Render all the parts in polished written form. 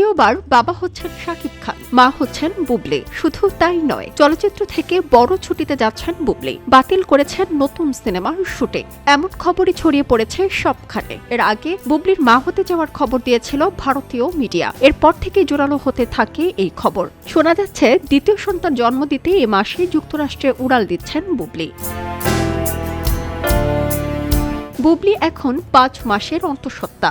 দ্বিতীয়বার বাবা হচ্ছেন শাকিব খান, মা হচ্ছেন বুবলি। শুধু তাই নয়, চলচ্চিত্র থেকে বড় ছুটিতে যাচ্ছেন বুবলি। বাতিল করেছেন নতুন সিনেমার শুটিং, এমন খবরই ছড়িয়ে পড়েছে সবখানে। এর আগে বুবলির মা হতে যাওয়ার খবর দিয়েছিল ভারতীয় মিডিয়া। এরপর থেকে জোরালো হতে থাকে এই খবর। শোনা যাচ্ছে দ্বিতীয় সন্তান জন্ম দিতে এ মাসে যুক্তরাষ্ট্রে উড়াল দিচ্ছেন বুবলি। বুবলি এখন 5 মাসের অন্তঃসত্ত্বা।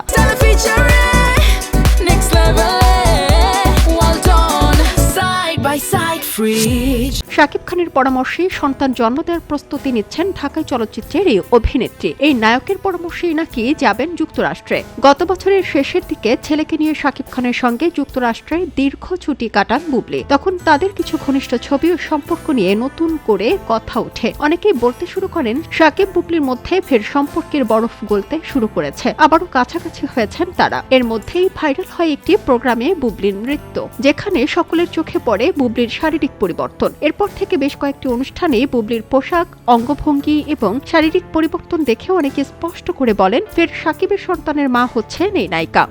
শাকিব খানের পরামর্শে সন্তান জন্ম দেওয়ার প্রস্তুতি নিচ্ছেন ঢাকাই চলচ্চিত্রের এই অভিনেত্রী। এই নায়কের পরামর্শেই নাকি যাবেন যুক্তরাষ্ট্রে। গত বছরের শেষের দিকে ছেলেকে নিয়ে শাকিব খানের সঙ্গে যুক্তরাষ্ট্রে দীর্ঘ ছুটি কাটান বুবলি। তখন তাদের কিছু ঘনিষ্ঠ ছবি ও সম্পর্ক নিয়ে নতুন করে কথা ওঠে। অনেকেই বলতে শুরু করেন শাকিব বুবলির মধ্যে ফের সম্পর্কের বরফ গলতে শুরু করেছে, আবারও কাছাকাছি হয়েছেন তারা। এর মধ্যেই ভাইরাল হয় একটি প্রোগ্রামে বুবলির নৃত্য, যেখানে সকলের চোখে পড়ে বুবলির শারীরিক পরিবর্তন। এরপর থেকে বেশ কয়েকটি অনুষ্ঠানে বুবলির পোশাক, অঙ্গভঙ্গি এবং শারীরিক পরিবর্তন দেখে অনেকে স্পষ্ট করে বলেন ফের শাকিবের সন্তানের মা হচ্ছেন এই নায়িকা।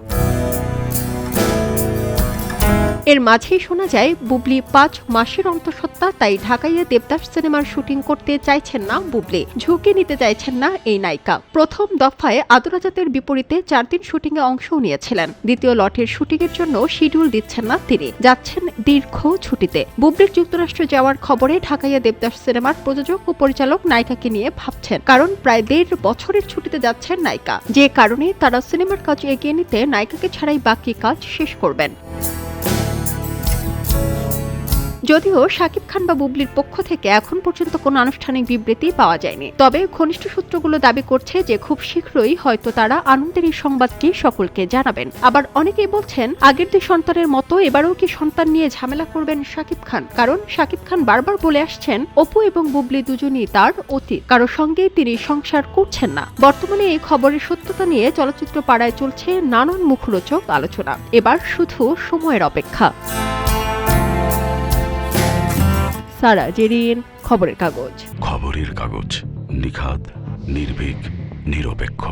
এর মাঝেই শোনা যায় বুবলি 5 মাসের অন্তঃসত্ত্বা, তাই ঢাকাইয়ে দেবদাস সিনেমার শুটিং করতে চাইছেন না বুবলি, ঝুঁকি নিতে চাইছেন না এই নায়িকা। প্রথম দফায় আদরাজাতের বিপরীতে 4 দিন শুটিংয়ে অংশও নিয়েছিলেন। দ্বিতীয় লটের শুটিংয়ের জন্য শিডিউল দিচ্ছেন না তিনি, যাচ্ছেন দীর্ঘ ছুটিতে। বুবলির যুক্তরাষ্ট্রে যাওয়ার খবরে ঢাকাইয়ে দেবদাস সিনেমার প্রযোজক ও পরিচালক নায়িকাকে নিয়ে ভাবছেন, কারণ প্রায় 1.5 বছরের ছুটিতে যাচ্ছেন নায়িকা, যে কারণে তারা সিনেমার কাজ এগিয়ে নিতে নায়িকাকে ছাড়াই বাকি কাজ শেষ করবেন। যদিও শাকিব খান বা বুবলির পক্ষ থেকে এখন পর্যন্ত কোনো আনুষ্ঠানিক বিবৃতি পাওয়া যায়নি, তবে ঘনিষ্ঠ সূত্রগুলো দাবি করছে যে খুব শীঘ্রই হয়তো তারা আনন্দের এই সংবাদটি সকলকে জানাবেন। আবার অনেকেই বলছেন আগের 2 সন্তানের মতো এবারও কি সন্তান নিয়ে ঝামেলা করবেন শাকিব খান, কারণ শাকিব খান বারবার বলে আসছেন অপু এবং বুবলি দুজনই তার অতীত, কারো সঙ্গে তিনি সংসার করছেন না। বর্তমানে এই খবরের সত্যতা নিয়ে চলচ্চিত্র পাড়ায় চলছে নানান মুখরোচক আলোচনা। এবার শুধু সময়ের অপেক্ষা। সারা জেরিন, খবরের কাগজ। খবরের কাগজ, নিখাত, নির্ভীক, নিরপেক্ষ।